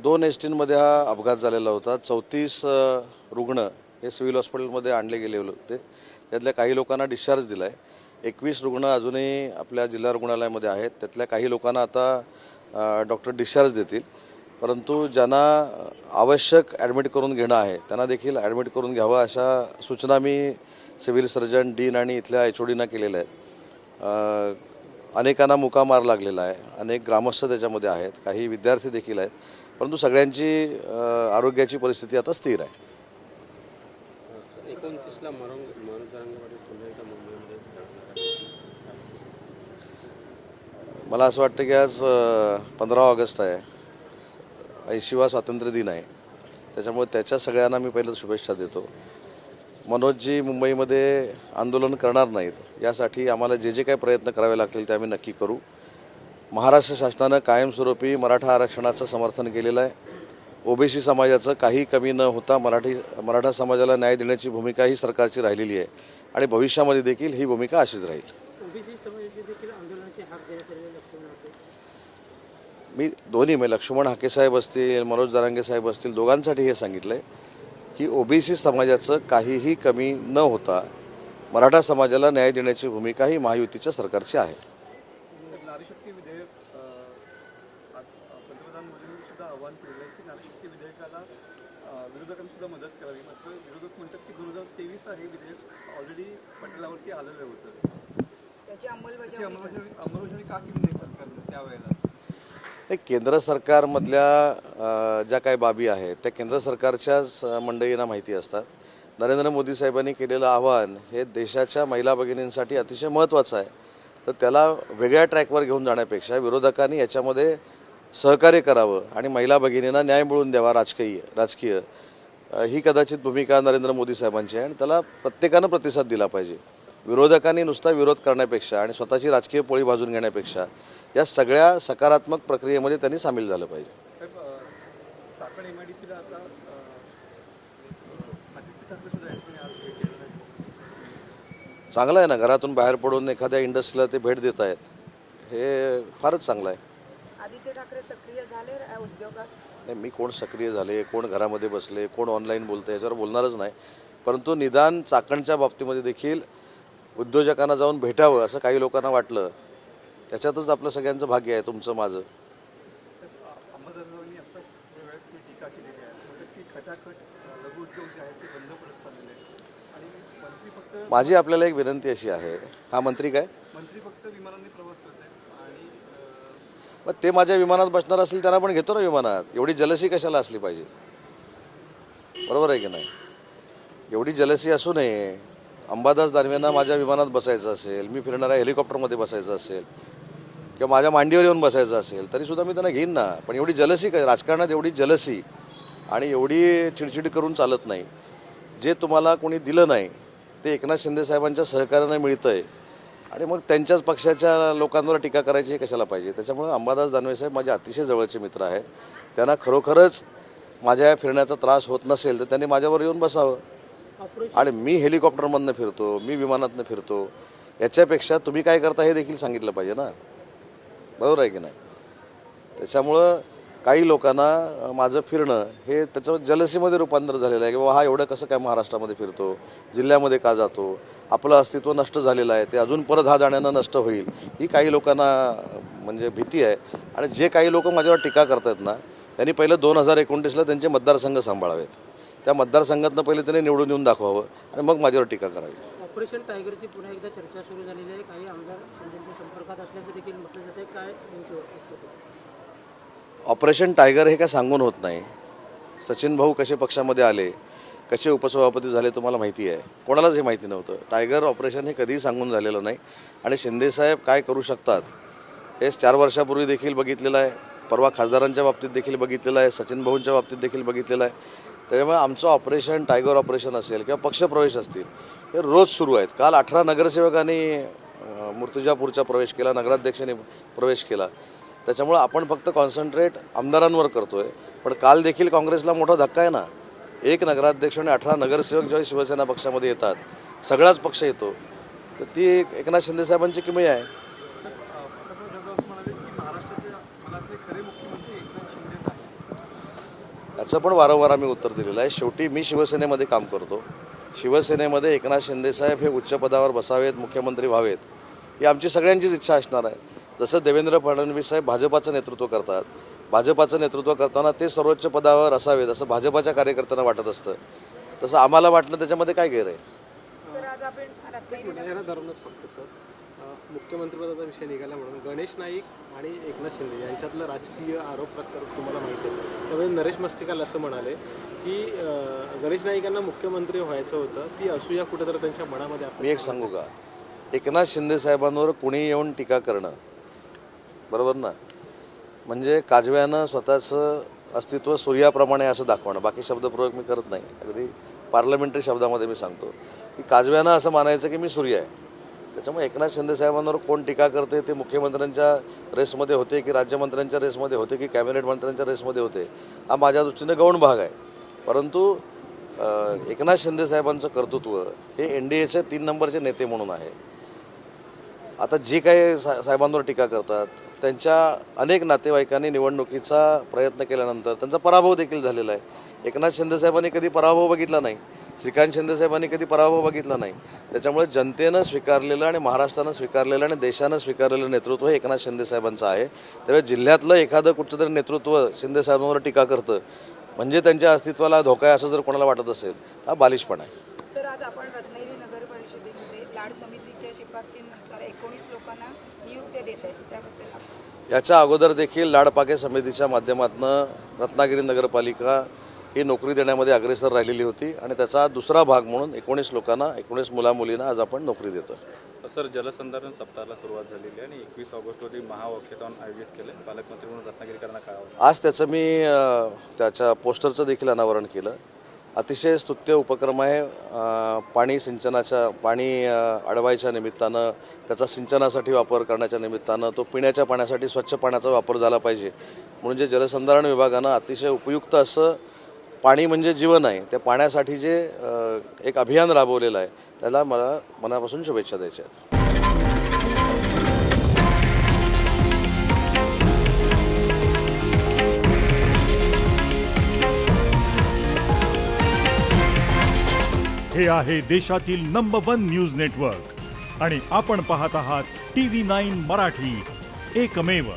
2 एस-टीमध्ये हा अपघात झालेला होता। 34 रुग्ण हे सिव्हिल हॉस्पिटलमध्ये आणले गेले होते। त्यातल्या काही लोकांना डिस्चार्ज दिला आहे। 21 रुग्ण अजूनही आपल्या जिल्हा रुग्णालयामध्ये आहेत। त्यातल्या काही लोकांना आता डॉक्टर डिस्चार्ज देतील, परंतु ज्यांना आवश्यक ॲडमिट करून घेणं आहे त्यांना देखील ॲडमिट करून घ्यावं अशा सूचना मी सिव्हिल सर्जन, डीन आणि इथल्या HODना केलेल्या आहेत। अनेकांना मुका मार लागलेला आहे, अनेक ग्रामस्थ त्याच्यामध्ये आहेत, काही विद्यार्थी देखील आहेत, परंतु सगळ्यांची आरोग्याची परिस्थिती आता स्थिर आहे। 29ला मनोज जरांगेवाडी पुन्हा एकदा मुंबईमध्ये जाणार आहे। मला असं वाटतं की आज 15 ऑगस्ट आहे, 80वा स्वातंत्र्य दिन आहे। त्याच्यामुळे त्याच्या सगळ्यांना मी पहिलं शुभेच्छा देतो। मनोजजी मुंबईमध्ये आंदोलन करणार नाहीत यासाठी आम्हाला जे जे काही प्रयत्न करावे लागतील ते आम्ही नक्की करू। महाराष्ट्र शासनानं कायमस्वरूपी मराठा आरक्षणाचं समर्थन केलेलं आहे। ओबीसी समाजाचं काही कमी न होता मराठा समाजाला न्याय देण्याची भूमिका ही सरकारची राहिलेली आहे आणि भविष्यामध्ये देखील ही भूमिका अशीच राहील। ओबीसी समाजाचे देखील आंदोलनाची हाक देण्यात आलेली लक्ष्मण हाके, मी दोन्ही लक्ष्मण हाके साहेब असतील, मनोज जरांगे साहेब असतील, दोघांसाठी हे सांगितलं आहे की ओबीसी समाजाचं काहीही कमी न होता मराठा समाजाला न्याय देण्याची भूमिका ही महायुतीच्या सरकारची आहे। नारी शक्ती विधेयक पंतप्रधान मोदींनी सुद्धा आवाहन केलेलं आहे की नारी शक्ती विधेयकाला विरोधकांनी सुद्धा मदत करावी। मात्र विरोधक म्हणतात की 2023 हे विधेयक ऑलरेडी पटलावरती आलेलं होतं, त्याची अंमलबजावणी का केली नाही सरकारनं त्यावेळेला? केंद्र सरकारमधल्या ज्या काही बाबी आहेत त्या केंद्र सरकारच्याच मंडळींना माहिती असतात। नरेंद्र मोदी साहेबांनी केलेलं आवाहन हे देशाच्या महिला भगिनींसाठी अतिशय महत्त्वाचं आहे, तर त्याला वेगळ्या ट्रॅकवर घेऊन जाण्यापेक्षा विरोधकांनी याच्यामध्ये सहकार्य करावं आणि महिला भगिनींना न्याय मिळवून द्यावा राजकीय ही कदाचित भूमिका नरेंद्र मोदी साहेबांची आहे आणि त्याला प्रत्येकानं प्रतिसाद दिला पाहिजे। विरोधकांनी नुसता विरोध करण्यापेक्षा आणि स्वतःची राजकीय पोळी भाजून घेण्यापेक्षा या सगळ्या सकारात्मक प्रक्रियेमध्ये त्यांनी सामील झालं पाहिजे। चाकण MIDCला आता आदित्य ठाकरे सुद्धा यांनी आज भेट दिलेली आहे। चांगलं आहे ना, घरातून बाहेर पडून एखाद्या इंडस्ट्रीला ते भेट देत आहेत, हे फारच चांगलं आहे। आदित्य ठाकरे सक्रिय झाले उद्योगात? नाही, मी कोण सक्रिय झाले, कोण घरामध्ये बसले, कोण ऑनलाईन बोलते याच्यावर बोलणारच नाही, परंतु निदान चाकणच्या बाबतीमध्ये देखील उद्योजकांना जाऊन भेटावं असं काही लोकांना वाटलं, त्याच्यातच आपलं सगळ्यांचं भाग्य आहे, तुमचं माझं। अंबादासांनी आत्ताच वेळेत टीका केलेली आहे, म्हणजे की खटाखट लघु उद्योग जे आहेत ते बंद पडत चाललेले आहेत आणि मंत्री फक्त माझी आपल्याला एक विनंती अशी आहे, हा मंत्री फक्त विमानाने प्रवास करत आहेत आणि मग ते माझ्या विमानात बसणार असतील त्यांना पण घेतो ना विमानात। एवढी जलसी कशाला असली पाहिजे, बरोबर आहे की नाही? एवढी जलसी असू नये। अंबादास दानवेंना माझ्या विमानात बसायचं असेल, मी फिरणाऱ्या हेलिकॉप्टरमध्ये बसायचं असेल किंवा माझ्या मांडीवर येऊन बसायचं असेल तरीसुद्धा मी त्यांना घेईन ना, पण एवढी जलसी काय राजकारणात, एवढी जलसी आणि एवढी चिडचिड करून चालत नाही। जे तुम्हाला कोणी दिलं नाही ते एकनाथ शिंदे साहेबांच्या सहकार्याने मिळतं आहे आणि मग त्यांच्याच पक्षाच्या लोकांवर टीका करायची कशाला पाहिजे? त्याच्यामुळे अंबादास दानवे साहेब माझे अतिशय जवळचे मित्र आहेत। त्यांना खरोखरच माझ्या फिरण्याचा त्रास होत नसेल तर त्यांनी माझ्यावर येऊन बसावं आणि मी हेलिकॉप्टरमधनं फिरतो, मी विमानातनं फिरतो, याच्यापेक्षा तुम्ही काय करता हे देखील सांगितलं पाहिजे ना, बरोबर आहे की नाही? त्याच्यामुळं काही लोकांना माझं फिरणं हे त्याचं जलसीमध्ये रूपांतर झालेलं आहे की बाबा हा एवढं कसं काय महाराष्ट्रामध्ये फिरतो, जिल्ह्यामध्ये का जातो, आपलं अस्तित्व नष्ट झालेलं आहे, ते अजून परत हा जाण्यानं नष्ट होईल, ही काही लोकांना म्हणजे भीती आहे। आणि जे काही लोक माझ्यावर टीका करतात ना, त्यांनी पहिलं 2029ला त्यांचे मतदारसंघ सांभाळावेत, त्या मतदारसंघातनं पहिले त्यांनी निवडून येऊन दाखवावं आणि मग माझ्यावर टीका करावी। ऑपरेशन टायगरची पुन्हा एकदा चर्चा सुरू झालेली आहे, काही आमदार शिंदेच्या संपर्कात असल्याचं देखील म्हटलं जाते, काय नेमकी वस्तुस्थिती? ऑपरेशन टायगर हे काय सांगून होत नाही। सचिन भाऊ कसे पक्षामध्ये आले, कसे उपसभापती झाले तुम्हाला माहिती आहे, कोणालाच हे माहिती नव्हतं। टायगर ऑपरेशन हे कधीही सांगून झालेलं नाही आणि शिंदेसाहेब काय करू शकतात हे 4 वर्षापूर्वी देखील बघितलेलं आहे, परवा खासदारांच्या बाबतीत देखील बघितलेलं आहे, सचिन भाऊंच्या बाबतीत देखील बघितलेलं आहे। त्यामुळे आमचं ऑपरेशन टायगर ऑपरेशन असेल किंवा पक्षप्रवेश असतील हे रोज सुरू आहेत। काल 18 नगरसेवकांनी मूर्तिजापूरचा प्रवेश केला, नगराध्यक्षांनी प्रवेश केला। त्याच्यामुळं आपण फक्त कॉन्सन्ट्रेट आमदारांवर करतो आहे, पण काल देखील काँग्रेसला मोठा धक्का आहे ना। 1 नगराध्यक्ष आणि 18 नगरसेवक जेव्हा शिवसेना पक्षामध्ये येतात, सगळाच पक्ष येतो, तर ती एकनाथ शिंदे साहेबांची किमया आहे। म्हणाले की महाराष्ट्राच्या मनातले खरे मुख्यमंत्री एकनाथ शिंदेच आहेत। याचं पण वारंवार आम्ही उत्तर दिलेलं आहे. शेवटी मी शिवसेनेमध्ये काम करतो. शिवसेनेमध्ये एकनाथ शिंदेसाहेब हे उच्च पदावर बसावेत, मुख्यमंत्री व्हावेत, ही आमची सगळ्यांचीच इच्छा असणार आहे. जसं देवेंद्र फडणवीस साहेब भाजपाचं नेतृत्व करतात, भाजपाचं नेतृत्व करताना ते सर्वोच्च पदावर असावेत असं भाजपाच्या कार्यकर्त्यांना वाटत असतं, तसं आम्हाला वाटणं त्याच्यामध्ये काय गैर आहे? याला धरूनच फक्त सर मुख्यमंत्रीपदाचा विषय निघाला म्हणून गणेश नाईक आणि एकनाथ शिंदे यांच्यातलं राजकीय आरोप प्रत्यारोप तुम्हाला माहिती आहे. त्यावेळी नरेश मस्तिकाल असं म्हणाले की गणेश नाईक यांना मुख्यमंत्री व्हायचं होतं, ती असूया कुठेतरी त्यांच्या मनामध्ये मी एक सांगू का, एकनाथ शिंदे साहेबांवर कुणी येऊन टीका करणं बरोबर ना, म्हणजे काजव्यानं स्वतःचं अस्तित्व सूर्याप्रमाणे असं दाखवणं. बाकी शब्दप्रयोग मी करत नाही, अगदी पार्लमेंटरी शब्दामध्ये मी सांगतो की काजव्यानं असं मानायचं की मी सूर्य आहे. त्याच्यामुळे एकनाथ शिंदे साहेबांवर कोण टीका करते, ते मुख्यमंत्र्यांच्या रेसमध्ये होते की राज्यमंत्र्यांच्या रेसमध्ये होते की कॅबिनेट मंत्र्यांच्या रेसमध्ये होते, हा माझ्या दृष्टीने गौण भाग आहे. परंतु एकनाथ शिंदे साहेबांचं कर्तृत्व हे NDAचे 3 नंबरचे नेते म्हणून आहे. आता जे काही साहेबांवर टीका करतात त्यांच्या अनेक नातेवाईकांनी निवडणुकीचा प्रयत्न केल्यानंतर त्यांचा पराभव देखील झालेला आहे. एकनाथ शिंदे साहेबांनी कधी पराभव बघितला नाही, श्रीकांत शिंदे साहेबांनी कधी पराभव बघितला नाही. त्याच्यामुळे जनतेनं स्वीकारलेलं आणि महाराष्ट्रानं स्वीकारलेलं आणि देशानं स्वीकारलेलं नेतृत्व हे एकनाथ शिंदे साहेबांचं आहे. त्यामुळे जिल्ह्यातलं एखादं कुठचं तरी नेतृत्व शिंदे साहेबांवर टीका करतं म्हणजे त्यांच्या अस्तित्वाला धोका आहे असं जर कोणाला वाटत असेल हा बालिशपणा आहे. सर, आज आपण रत्नागिरी नगर परिषदेमध्ये लाड समितीच्या शिफारशीनुसार 19 लोकांना नियुक्त्या देत आहेत, त्याबद्दल याच्या अगोदर देखील लाडपाके समितीच्या माध्यमातून रत्नागिरी नगरपालिका ही नोकरी देण्यामध्ये अग्रेसर राहिलेली होती आणि त्याचा दुसरा भाग म्हणून 19 लोकांना 19 मुलामुलींना आज आपण नोकरी देतो. सर, जलसंधारण सप्ताहाला सुरुवात झालेली आहे आणि 21 ऑगस्ट रोजी महावॉकेथॉन आयोजित केले. पालकमंत्री म्हणून रत्नागिरीकरांना काय आवडतं? आज त्याचं मी त्याच्या पोस्टरचं देखील अनावरण केलं. अतिशय स्तुत्य उपक्रम आहे. पाणी अडवायच्या निमित्तानं, त्याचा सिंचनासाठी वापर करण्याच्या निमित्तानं, तो पिण्याच्या पाण्यासाठी स्वच्छ पाण्याचा वापर झाला पाहिजे म्हणून जे जलसंधारण विभागानं अतिशय उपयुक्त असं पाणी म्हणजे जीवन आहे त्या पाण्यासाठी जे एक अभियान राबवलेलं आहे त्याला मला मनापासून शुभेच्छा द्यायच्या आहेत. हे आहे देशातील नंबर 1 न्यूज नेटवर्क आणि आपण पाहत आहात TV9 मराठी, एकमेव.